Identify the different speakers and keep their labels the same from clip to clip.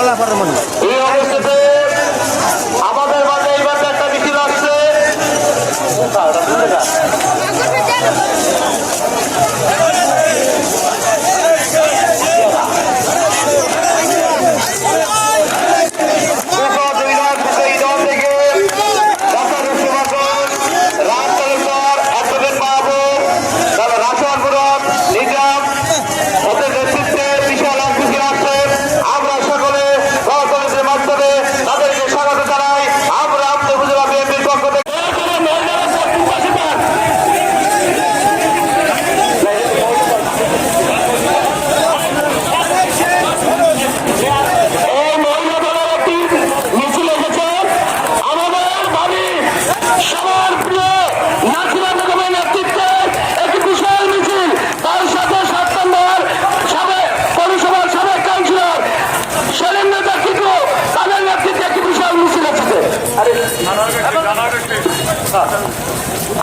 Speaker 1: এই অবস্থাতে আমাদের মাঝে এইবার একটা মিছিল আসছে।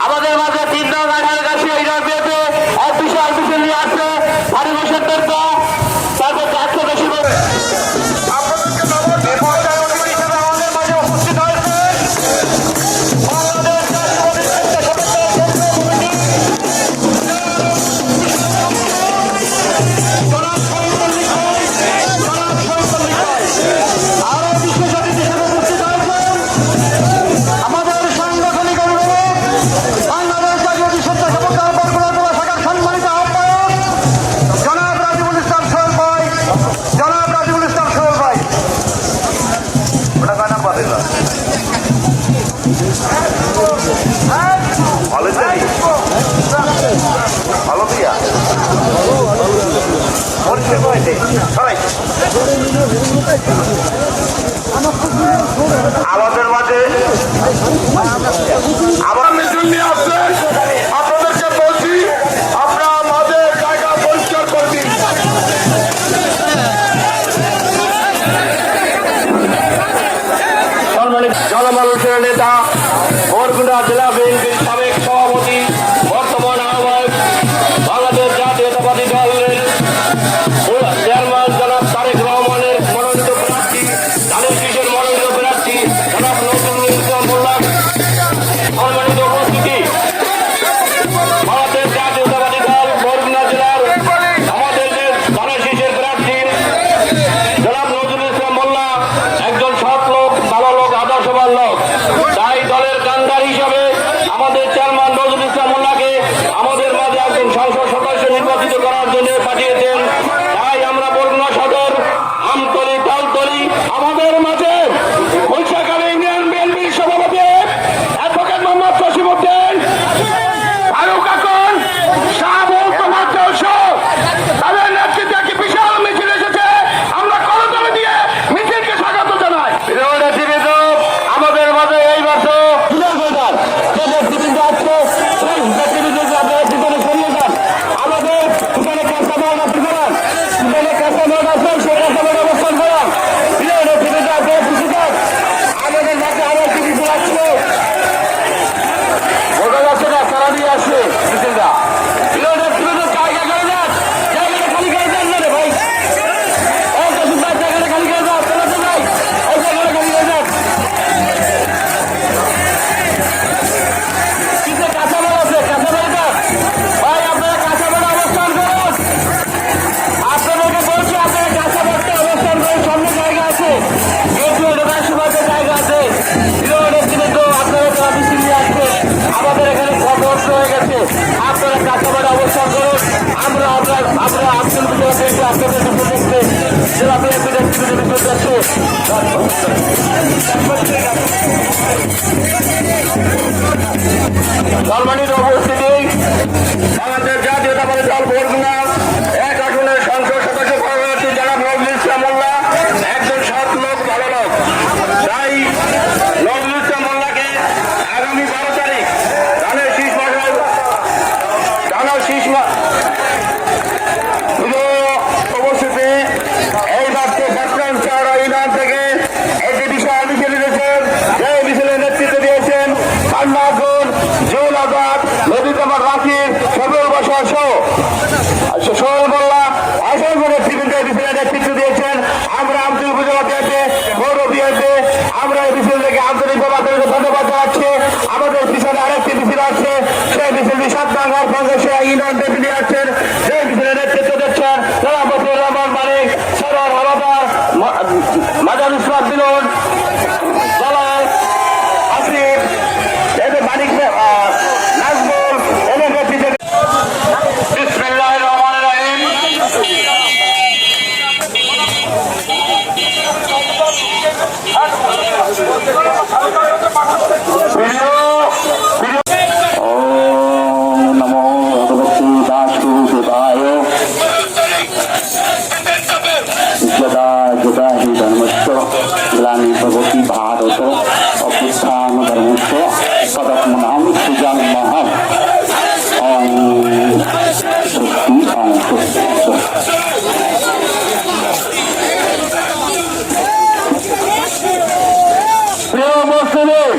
Speaker 1: আমাদের মাঝে 3 নং 18 কাছে এই রাজ্যে এক বিশাল মিছিল নিয়ে আসছে ভারী বছর তারপর 400 বেশি আমাদের মাঝে উপস্থিত হয়েছে আমাদের মাঝে আবার মিছিল নিয়ে আসছে। আপনাদেরকে বলছি আপনারা আমাদের জায়গা পরিষ্কার করে দিন। জনমানুষের নেতা বরগুনা জেলা বিএনপির সাবেক সভাপতি বর্তমান আহ্বায়ক বাংলাদেশ জাতীয়তাবাদী দলের চেয়ারম্যান জনাব তারেক রহমানের মনোনীত প্রার্থী ধানের শীষের মনোনীত প্রার্থী জনাব নজরুল ইসলাম মোল্লা সম্মানিত উপস্থিতি বাংলাদেশ জাতীয়তাবাদী দল বরগুনা জেলার আমাদের যে ধানের শীষের প্রার্থী জনাব নজরুল ইসলাম মোল্লা একজন সৎ লোক, ভালো লোক, আদর্শবান লোক। তাই দলের কান্ডার হিসাবে আমাদের চেয়ারম্যান নজরুল ইসলাম মোল্লাকে আমাদের মাঝে একজন সংসদ সদস্য নির্বাচিত করার জন্য পাঠিয়েছেন। তাই আমরা বরগুনা সদর, আমতলী, তালতলী আমাদের মাঝে বৈশাখালী ইউনিয়ন বিএনপির সভাপতি অ্যাডভোকেট মোহাম্মদ জসিমউদ্দিন, ফারুক আকন, শাহাবুল তোমার তাদের নেতৃত্বে একটি বিশাল মিছিল এসেছে। আমরা করতালি দিয়ে মিছিলকে স্বাগত জানাই। আমাদের মাঝে এই বছর সম্মানিত উপস্থিতি বাংলাদেশ জাতীয়তাবাদী দল বরগুনা 1 আসনের সংসদ সদস্য প্রার্থী জনাব নজরুল ইসলাম মোল্লা একজন সৎ লোক, ভালো লোক। তাই নজরুল ইসলাম মোল্লাকে আগামী 12 তারিখ ধানের শীষ উপস্থিতি এই বাক্যে সরকার ইউনিয়ন থেকে একটি বিশাল মিছিল দিয়েছেন। এই মিছিলের নেতৃত্ব দিয়েছেন খান্নাগুন, জুল আজাদ, নদীতমার রাকিব, সবুল বসার সোহেল মোল্লা, আসল নেতৃত্ব দিয়েছেন। আমরা আব্দুল বুঝাতে বিজেপি 7 নং পঞ্চায়েত ইউনিয়ন ডেপুটি আছেন নেতৃত্ব দিচ্ছেন যারা বসির রহমান মানিক সরোয়ার হলদার মাজার ইসলাম বিনোদ জলাল আসিফ এদের মানিক নাজমুল এদের নেতৃত্বে বিসমিল্লাহির রহমানির রহিম। যদা হি ধর্মস্ব গ্লানি ভবতি ভারত অভ্যুত্থান ধর্মস্ব তদাত্মনামি সৃজাম্যহম ওম স্বস্তি ওম স্বস্তি। প্রিয় মুসলিম